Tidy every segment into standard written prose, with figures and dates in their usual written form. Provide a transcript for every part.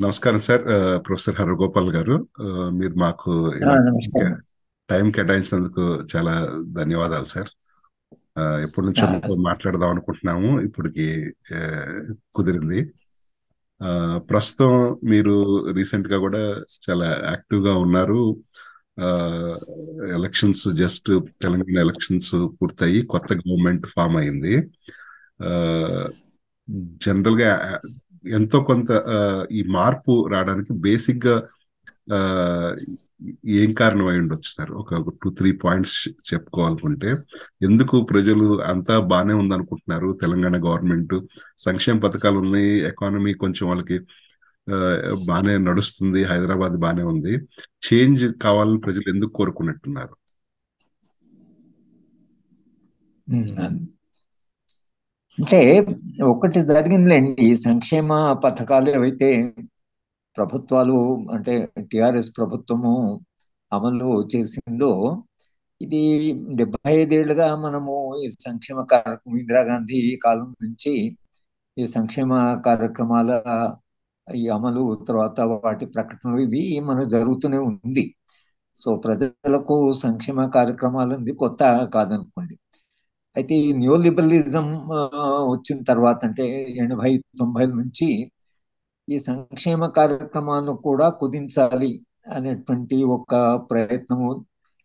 నమస్కారం sir. Professor Haragopal గారు. మీరు మాకు ఆ, ఇలా నమస్కారం. టైం కేటాయించినందుకు చాలా ధన్యవాదాలు సార్. ఎప్పటి నుంచో ఆ, మీతో మాట్లాడదాం అనుకుంటున్నాము, ఇప్పటికి ఆ, కుదిరింది. ఆ, ప్రస్తుతం మీరు రీసెంట్ గా కూడా చాలా యాక్టివ్ గా ఉన్నారు. ఆ, ఎలక్షన్స్ జస్ట్ తెలంగాణ ఎలక్షన్స్ పూర్తయి కొత్త గవర్నమెంట్ ఫామ్ అయింది. ఆ, జనరల్ గా ఎంతో కొంత ఈ మార్పు రావడానికి బేసిక్ గా ఆ, ఏం కారణం అయి ఉండొచ్చు సార్? ఒక 2-3 పాయింట్స్ చెప్పుకోవాలనుకుంటే, ఎందుకు ప్రజలు అంతా బాగానే ఉందనుకుంటున్నారు, తెలంగాణ గవర్నమెంట్ సంక్షేమ పథకాలు ఉన్నాయి, ఎకానమీ కొంచెం వాళ్ళకి ఆ, బాగానే నడుస్తుంది, హైదరాబాద్ బాగానే ఉంది, చేంజ్ కావాలని ప్రజలు ఎందుకు కోరుకున్నట్టున్నారు? ఉమ్, అంటే ఒకటి జరిగిందిలేండి. ఈ సంక్షేమ పథకాలు ఏవైతే ప్రభుత్వాలు అంటే టిఆర్ఎస్ ప్రభుత్వము అమలు చేసిందో, ఇది 75 ఏళ్లుగా మనము ఈ సంక్షేమ కార్యక్రమం ఇందిరాగాంధీ కాలం నుంచి ఈ సంక్షేమ కార్యక్రమాల ఈ అమలు తర్వాత వాటి ప్రకటనలు ఇవి మనకు జరుగుతూనే ఉంది. సో ప్రజలకు సంక్షేమ కార్యక్రమాలు అనేది కొత్త కాదనుకోండి. అయితే ఈ న్యూ లిబరలిజం వచ్చిన తర్వాత అంటే 80-90 నుంచి ఈ సంక్షేమ కార్యక్రమాలను కూడా కుదించాలి అనేటువంటి ఒక ప్రయత్నము.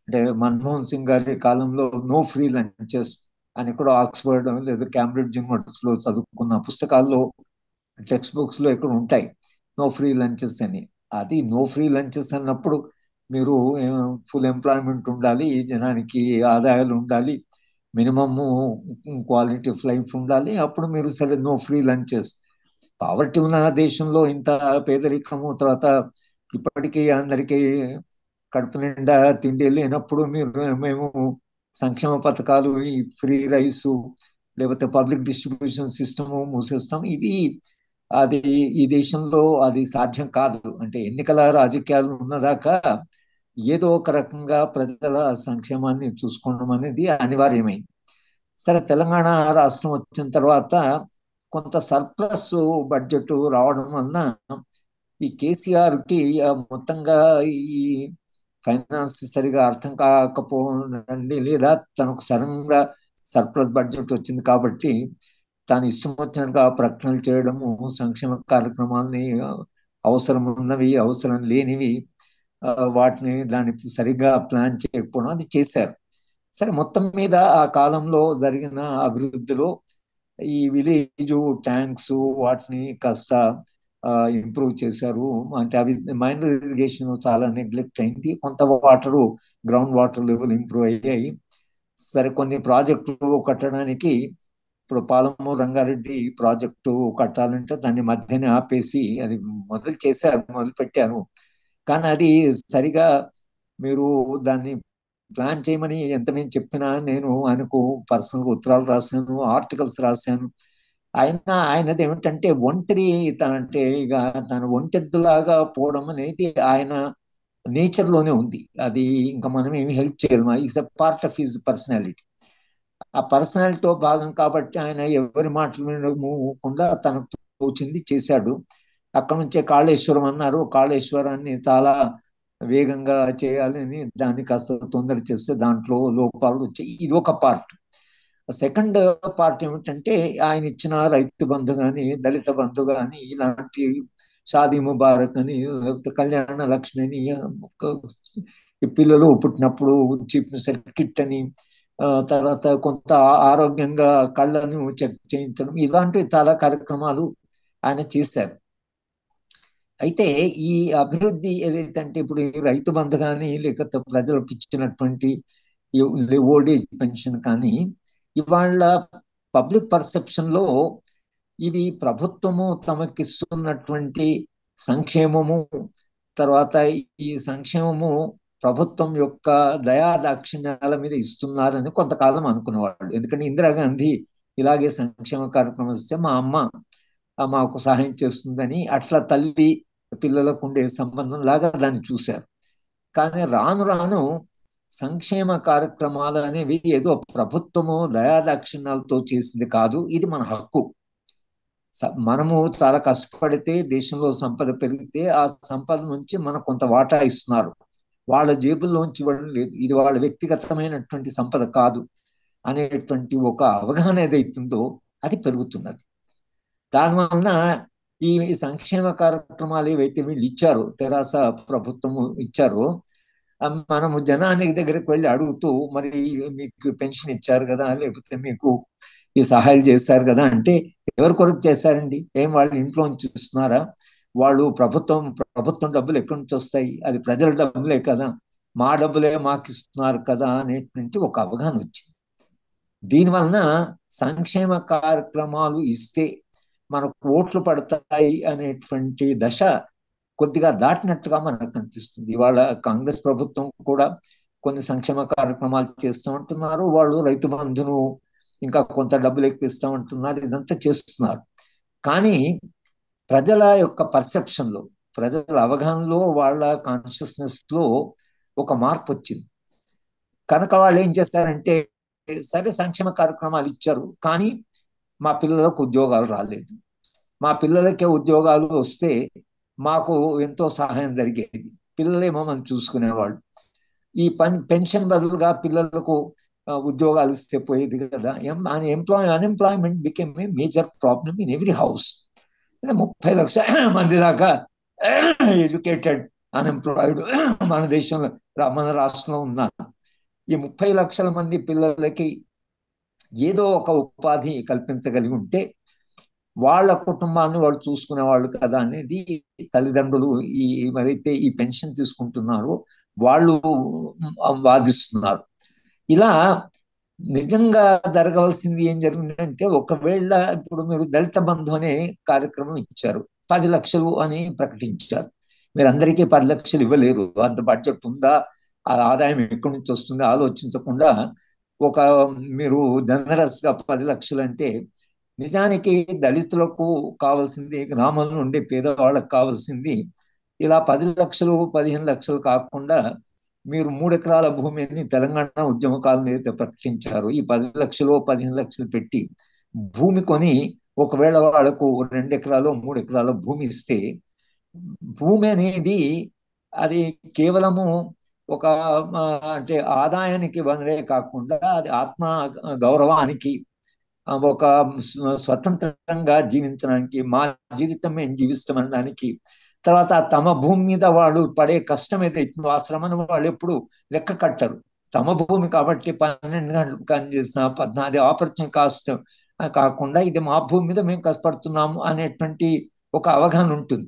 అంటే మన్మోహన్ సింగ్ గారి కాలంలో నో ఫ్రీ లంచెస్ అని కూడా ఆక్స్ఫర్డ్ లేదా క్యాంబ్రిడ్జ్ యూనివర్సిటీలో చదువుకున్న పుస్తకాల్లో టెక్స్ట్ బుక్స్ లో ఇక్కడ ఉంటాయి నో ఫ్రీ లంచెస్ అని. అది నో ఫ్రీ లంచెస్ అన్నప్పుడు మీరు ఫుల్ ఎంప్లాయ్మెంట్ ఉండాలి, జనానికి ఆదాయాలు ఉండాలి, మినిమమ్ క్వాలిటీ ఆఫ్ లైఫ్ ఉండాలి, అప్పుడు మీరు సరే నో ఫ్రీ లంచెస్. పావర్టీ ఉన్న దేశంలో ఇంత పేదరికము తర్వాత ఇప్పటికీ అందరికీ కడుపు నిండా తిండి లేనప్పుడు మేము సంక్షేమ పథకాలు ఈ ఫ్రీ రైసు లేకపోతే పబ్లిక్ డిస్ట్రిబ్యూషన్ సిస్టము మూసేస్తాం, ఇది అది ఈ దేశంలో అది సాధ్యం కాదు. అంటే ఎన్నికల రాజకీయాలు ఉన్నదాకా ఏదో ఒక రకంగా ప్రజల సంక్షేమాన్ని చూసుకోవడం అనేది అనివార్యమైంది. సరే తెలంగాణ రాష్ట్రం వచ్చిన తర్వాత కొంత సర్ప్లస్ బడ్జెట్ రావడం వలన ఈ కేసీఆర్ కి మొత్తంగా ఈ ఫైనాన్స్ సరిగా అర్థం కాకపోనండి, లేదా తనకు సడన్ గా సర్ప్లస్ బడ్జెట్ వచ్చింది కాబట్టి తాను ఇష్టం వచ్చినట్టుగా ప్రకటనలు చేయడము, సంక్షేమ కార్యక్రమాలని అవసరం ఉన్నవి అవసరం లేనివి వాటిని దానికి సరిగ్గా ప్లాన్ చేయకపోవడం అది చేశారు. సరే మొత్తం మీద ఆ కాలంలో జరిగిన అభివృద్ధిలో ఈ విలేజ్ ట్యాంక్స్ వాటిని కాస్త ఇంప్రూవ్ చేశారు. అంటే అవి మైనర్ ఇరిగేషన్ చాలా నెగ్లెక్ట్ అయింది, కొంత water ground water level improve అయ్యాయి. సరే కొన్ని ప్రాజెక్టులు కట్టడానికి ఇప్పుడు పాలమూరు రంగారెడ్డి ప్రాజెక్టు కట్టాలంటే దాన్ని మధ్యనే ఆపేసి అది మొదలు చేశారు, మొదలు పెట్టారు. కానీ అది సరిగా మీరు దాన్ని ప్లాన్ చేయమని ఎంత నేను చెప్పినా, నేను ఆయనకు పర్సనల్ ఉత్తరాలు రాశాను, ఆర్టికల్స్ రాశాను. ఆయనది ఏమిటంటే ఒంటరి అంటే ఇక తన ఒంటెద్దులాగా పోవడం అనేది ఆయన నేచర్ లోనే ఉంది. అది ఇంకా మనం ఏమి హెల్ప్ చేయలేము, is a part of his personality. ఆ పర్సనాలిటీతో భాగం కాబట్టి ఆయన ఎవరి మాటలు వినకుండా తనకు తోచింది చేశాడు. అక్కడ నుంచే కాళేశ్వరం అన్నారు, కాళేశ్వరాన్ని చాలా వేగంగా చేయాలని దాన్ని కాస్త తొందర చేస్తే దాంట్లో లోపాలు వచ్చాయి, ఇది ఒక పార్ట్. సెకండ్ పార్ట్ ఏమిటంటే ఆయన ఇచ్చిన రైతు బంధు కానీ దళిత బంధు కానీ ఇలాంటి షాదీ ముబారక్ అని లేకపోతే కళ్యాణ లక్ష్మి అని ఈ పిల్లలు పుట్టినప్పుడు చీఫ్ మినిస్టర్ కిట్ అని తర్వాత కొంత ఆరోగ్యంగా కళ్ళను చెక్ చేయించడం, ఇలాంటివి చాలా కార్యక్రమాలు ఆయన చేశారు. అయితే ఈ అభివృద్ధి ఏదైతే అంటే ఇప్పుడు ఈ రైతు బంధు కానీ లేకపోతే ప్రజలకు ఇచ్చినటువంటి ఓల్డ్ ఏజ్ పెన్షన్ కానీ ఇవాళ పబ్లిక్ పర్సెప్షన్ లో ఇవి ప్రభుత్వము తమకిస్తున్నటువంటి సంక్షేమము, తర్వాత ఈ సంక్షేమము ప్రభుత్వం యొక్క దయా దాక్షిణ్యాల మీద ఇస్తున్నారని కొంతకాలం అనుకునేవాళ్ళు. ఎందుకంటే ఇందిరాగాంధీ ఇలాగే సంక్షేమ కార్యక్రమం ఇస్తే మా అమ్మ మాకు సహాయం చేస్తుందని అట్లా తల్లి పిల్లలకు ఉండే సంబంధం లాగా దాన్ని చూశారు. కానీ రాను రాను సంక్షేమ కార్యక్రమాలు అనేవి ఏదో ప్రభుత్వము దయాదాక్షిణ్యాలతో చేసింది కాదు, ఇది మన హక్కు. మనము చాలా కష్టపడితే దేశంలో సంపద పెరిగితే ఆ సంపద నుంచి మనకు కొంత వాటా ఇస్తున్నారు, వాళ్ళ జేబుల్లోంచి ఇవ్వడం లేదు, ఇది వాళ్ళ వ్యక్తిగతమైనటువంటి సంపద కాదు అనేటువంటి ఒక అవగాహన ఏదైతుందో అది పెరుగుతున్నది. దానివలన ఈ సంక్షేమ కార్యక్రమాలు ఏవైతే వీళ్ళు ఇచ్చారో, తెరాస ప్రభుత్వము ఇచ్చారో, మనము జనానికి దగ్గరికి వెళ్ళి అడుగుతూ, మరి మీకు పెన్షన్ ఇచ్చారు కదా, లేకపోతే మీకు ఈ సహాయాలు చేశారు కదా అంటే, ఎవరి కొరకు చేశారండి? ఏం వాళ్ళు ఇంట్లో నుంచి ఇస్తున్నారా? వాళ్ళు ప్రభుత్వం డబ్బులు ఎక్కడి నుంచి వస్తాయి? అది ప్రజల డబ్బులే కదా, మా డబ్బులే మాకు ఇస్తున్నారు కదా అనేటువంటి ఒక అవగాహన వచ్చింది. దీనివలన సంక్షేమ కార్యక్రమాలు ఇస్తే మనకు ఓట్లు పడతాయి అనేటువంటి దశ కొద్దిగా దాటినట్టుగా మనకు కనిపిస్తుంది. ఇవాళ కాంగ్రెస్ ప్రభుత్వం కూడా కొన్ని సంక్షేమ కార్యక్రమాలు చేస్తూ ఉంటున్నారు, వాళ్ళు రైతు బంధును ఇంకా కొంత డబ్బులు ఎక్కిస్తూ ఉంటున్నారు, ఇదంతా చేస్తున్నారు. కానీ ప్రజల యొక్క పర్సెప్షన్ లో, ప్రజల అవగాహనలో, వాళ్ళ కాన్షియస్నెస్ లో ఒక మార్పు వచ్చింది. కనుక వాళ్ళు ఏం చేశారంటే, సరే సంక్షేమ కార్యక్రమాలు ఇచ్చారు కానీ మా పిల్లలకు ఉద్యోగాలు రాలేదు, మా పిల్లలకే ఉద్యోగాలు వస్తే మాకు ఎంతో సహాయం జరిగేది, పిల్లలే మమ్మల్ని చూసుకునేవాళ్ళు, ఈ పెన్షన్ బదులుగా పిల్లలకు ఉద్యోగాలు ఇస్తే పోయేది కదా. Unemployment became a major problem in every house. 30 లక్షల మంది దాకా ఎడ్యుకేటెడ్ అన్ఎంప్లాయిడ్ మన దేశంలో, మన రాష్ట్రంలో ఉన్నారు. ఈ 30 లక్షల మంది పిల్లలకి ఏదో ఒక ఉపాధి కల్పించగలిగి ఉంటే వాళ్ళ కుటుంబాన్ని వాళ్ళు చూసుకునే వాళ్ళు కదా అనేది తల్లిదండ్రులు ఎవరైతే ఈ పెన్షన్ తీసుకుంటున్నారో వాళ్ళు వాదిస్తున్నారు. ఇలా నిజంగా జరగవలసింది ఏం జరిగిందంటే, ఒకవేళ ఇప్పుడు మీరు దళిత బంధు అనే కార్యక్రమం ఇచ్చారు, 10 లక్షలు అని ప్రకటించారు. మీరు అందరికీ 10 లక్షలు ఇవ్వలేరు, అంత బడ్జెట్ ఉందా, ఆదాయం ఎక్కడి నుంచి వస్తుంది ఆలోచించకుండా ఒక మీరు జనరస్ గా 10 లక్షలు అంటే, నిజానికి దళితులకు కావాల్సింది, గ్రామంలో ఉండే పేదవాళ్ళకు కావాల్సింది ఇలా 10 లక్షలు 15 లక్షలు కాకుండా, మీరు 3 ఎకరాల భూమిని తెలంగాణ ఉద్యమ కాలంలో అయితే ప్రకటించారు, ఈ 10 లక్షలు 15 లక్షలు పెట్టి భూమి కొని ఒకవేళ వాళ్ళకు 2 ఎకరాలు 3 ఎకరాల భూమి ఇస్తే, భూమి అనేది అది కేవలము ఒక అంటే ఆదాయానికి వనరే కాకుండా అది ఆత్మ గౌరవానికి, ఒక స్వతంత్రంగా జీవించడానికి, మా జీవితం మేము జీవిస్తామనడానికి, తర్వాత తమ భూమి మీద వాళ్ళు పడే కష్టం ఏదైతుందో ఆ శ్రమను వాళ్ళు ఎప్పుడు లెక్క కట్టరు. తమ భూమి కాబట్టి 12 గంటలు పని చేసిన 14 ఆపర్చునిటీ కాస్ట్ కాకుండా ఇది మా భూమి మీద మేము కష్టపడుతున్నాము అనేటువంటి ఒక అవగాహన ఉంటుంది.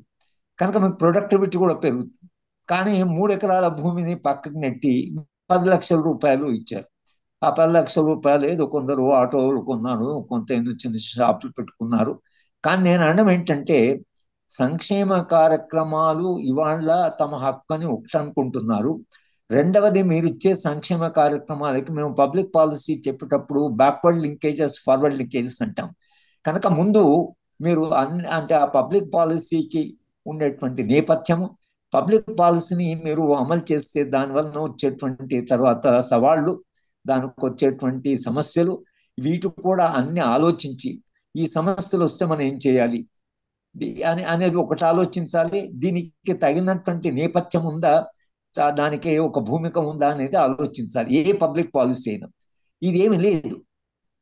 కనుక మీకు ప్రొడక్టివిటీ కూడా పెరుగుతుంది. కానీ 3 ఎకరాల భూమిని పక్కకు నెట్టి 10 లక్షల రూపాయలు ఇచ్చారు. ఆ 10 లక్షల రూపాయలు ఏదో కొందరు ఆటోలు కొన్నారు, కొంత చిన్న షాపులు పెట్టుకున్నారు. కానీ నేను అనడం ఏంటంటే, సంక్షేమ కార్యక్రమాలు ఇవాళ తమ హక్కుని ఒకటి అనుకుంటున్నారు. రెండవది, మీరు ఇచ్చే సంక్షేమ కార్యక్రమాలకి మేము పబ్లిక్ పాలసీ చెప్పేటప్పుడు బ్యాక్వర్డ్ లింకేజెస్, ఫార్వర్డ్ లింకేజెస్ అంటాం. కనుక ముందు మీరు అంటే ఆ పబ్లిక్ పాలసీకి ఉండేటువంటి నేపథ్యము, పబ్లిక్ పాలసీని మీరు అమలు చేస్తే దానివల్ల వచ్చేటువంటి తర్వాత సవాళ్ళు, దానికి వచ్చేటువంటి సమస్యలు, వీటి కూడా అన్ని ఆలోచించి ఈ సమస్యలు వస్తే మనం ఏం చేయాలి అనేది ఒకటి ఆలోచించాలి. దీనికి తగినటువంటి నేపథ్యం ఉందా, దానికి ఒక భూమిక ఉందా అనేది ఆలోచించాలి ఏ పబ్లిక్ పాలసీ అయినా. ఇదేమి లేదు.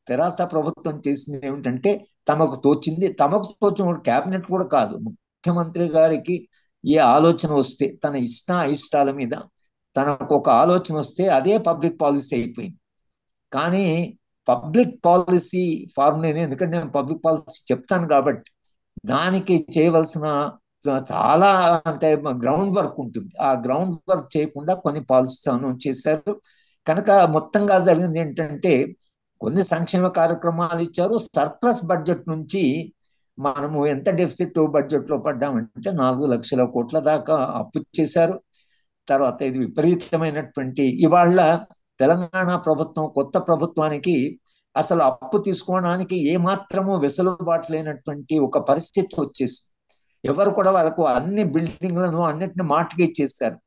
తెరాస ప్రభుత్వం చేసింది ఏమిటంటే, తమకు తోచిన క్యాబినెట్ కూడా కాదు, ముఖ్యమంత్రి గారికి ఏ ఆలోచన వస్తే, తన ఇష్టాల మీద తనకు ఒక ఆలోచన వస్తే అదే పబ్లిక్ పాలసీ అయిపోయింది. కానీ పబ్లిక్ పాలసీ ఫార్ములా, ఎందుకంటే నేను పబ్లిక్ పాలసీ చెప్తాను కాబట్టి, దానికి చేయవలసిన చాలా అంటే గ్రౌండ్ వర్క్ ఉంటుంది. ఆ గ్రౌండ్ వర్క్ చేయకుండా కొన్ని పాలసీస్ అనౌన్స్ చేశారు. కనుక మొత్తంగా జరిగింది ఏంటంటే, కొన్ని సంక్షేమ కార్యక్రమాలు ఇచ్చారు, సర్ప్లస్ బడ్జెట్ నుంచి మనము ఎంత డెఫిసిట్ బడ్జెట్ లో పడ్డామంటే 4 లక్షల కోట్ల దాకా అప్పు చేశారు. తర్వాత ఇది విపరీతమైనటువంటి, ఇవాళ తెలంగాణ ప్రభుత్వం, కొత్త ప్రభుత్వానికి అసలు అప్పు తీసుకోవడానికి ఏమాత్రము వెసులుబాటు లేనటువంటి ఒక పరిస్థితి వచ్చేసింది. ఎవరు కూడా వాళ్ళకు అన్ని బిల్డింగ్లను అన్నిటిని మార్టిగేజ్ ఇచ్చేసారు.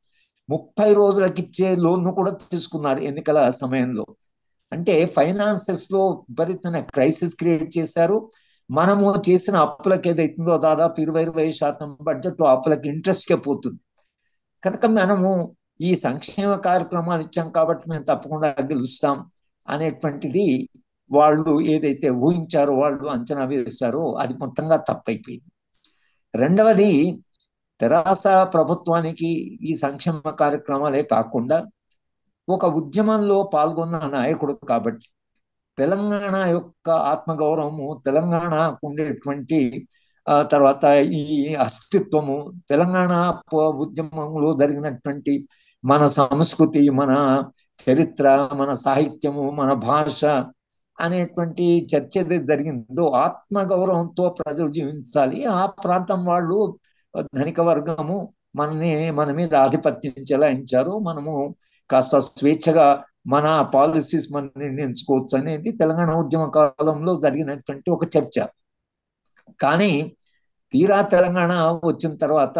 30 రోజులకి ఇచ్చే లోన్ కూడా తీసుకున్నారు ఎన్నికల సమయంలో. అంటే ఫైనాన్సెస్ లో విపరీతమైన క్రైసిస్ క్రియేట్ చేశారు. మనము చేసిన అప్పులకి ఏదైతుందో దాదాపు 20% బడ్జెట్ అప్పులకి ఇంట్రెస్ట్కే పోతుంది. కనుక మనము ఈ సంక్షేమ కార్యక్రమాలు ఇచ్చాం కాబట్టి మేము తప్పకుండా గెలుస్తాం అనేటువంటిది వాళ్ళు ఏదైతే ఊహించారో, వాళ్ళు అంచనా వేశారో అది మొత్తంగా తప్పైపోయింది. రెండవది, తెరాస ప్రభుత్వానికి ఈ సంక్షేమ కార్యక్రమాలే కాకుండా ఒక ఉద్యమంలో పాల్గొన్న నాయకుడు కాబట్టి తెలంగాణ యొక్క ఆత్మగౌరవము, తెలంగాణకు ఉండేటువంటి తర్వాత ఈ అస్తిత్వము, తెలంగాణ ఉద్యమంలో జరిగినటువంటి మన సంస్కృతి, మన చరిత్ర, మన సాహిత్యము, మన భాష అనేటువంటి చర్చ ఏదైతే జరిగిందో ఆత్మగౌరవంతో ప్రజలు జీవించాలి. ఆ ప్రాంతం వాళ్ళు ధనిక వర్గము మన మీద ఆధిపత్యం చెలాయించారు, మనము కాస్త స్వేచ్ఛగా మన పాలసీస్ మనం నిర్ణయించుకోవచ్చు అనేది తెలంగాణ ఉద్యమ కాలంలో జరిగినటువంటి ఒక చర్చ. కానీ తీరా తెలంగాణ వచ్చిన తర్వాత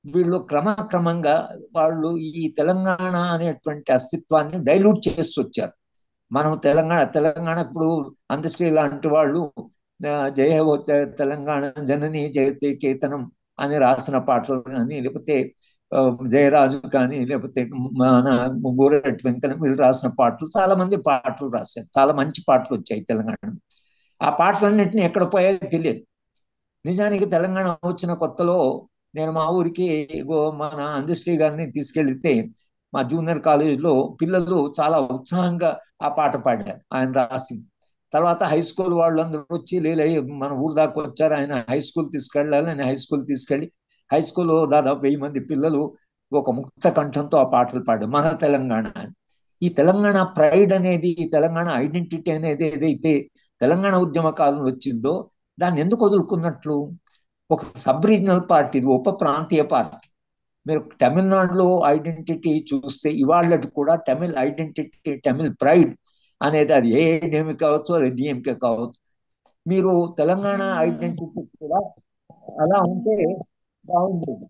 వీళ్ళు క్రమక్రమంగా వాళ్ళు ఈ తెలంగాణ అనేటువంటి అస్తిత్వాన్ని డైల్యూట్ చేసి వచ్చారు. మనం తెలంగాణ ఇప్పుడు అందశ్రీ లాంటి వాళ్ళు జయ హో తెలంగాణ జనని జయతే కేతనం అని రాసిన పాటలు కానీ, లేకపోతే జయరాజు కానీ, లేకపోతే మన గోరెట్టి వెంకన్న వీళ్ళు రాసిన పాటలు, చాలా మంది పాటలు రాశారు, చాలా మంచి పాటలు వచ్చాయి తెలంగాణ. ఆ పాటలన్నింటినీ ఎక్కడ పోయాయో తెలియదు. నిజానికి తెలంగాణ వచ్చిన కొత్తలో నేను మా ఊరికి మన అందశ్రీ గారిని తీసుకెళ్తే మా జూనియర్ కాలేజీలో పిల్లలు చాలా ఉత్సాహంగా ఆ పాట పాడారు, ఆయన రాసింది. తర్వాత హై స్కూల్ వాళ్ళు అందరూ వచ్చి లేలే మన ఊరు దాకా వచ్చారు, ఆయన హై స్కూల్ తీసుకెళ్ళాలి అని హై స్కూల్ తీసుకెళ్ళి హై స్కూల్లో దాదాపు 1000 మంది పిల్లలు ఒక ముక్త కంఠంతో ఆ పాటలు పాడారు, మన తెలంగాణ అని. ఈ తెలంగాణ ప్రైడ్ అనేది, ఈ తెలంగాణ ఐడెంటిటీ అనేది ఏదైతే తెలంగాణ ఉద్యమ కాలంలో వచ్చిందో దాన్ని ఎందుకు వదులుకున్నట్లు? ఒక సబ్ రీజనల్ పార్టీ, ఉప ప్రాంతీయ పార్టీ. మీరు తమిళనాడులో ఐడెంటిటీ చూస్తే ఇవాళ కూడా తమిళ్ ఐడెంటిటీ, తమిళ్ ప్రైడ్ అనేది అది ఏఐడిఎంకే కావచ్చు, అది డిఎంకే కావచ్చు. మీరు తెలంగాణ ఐడెంటిటీ కూడా అలా ఉంటే బాగుండేది.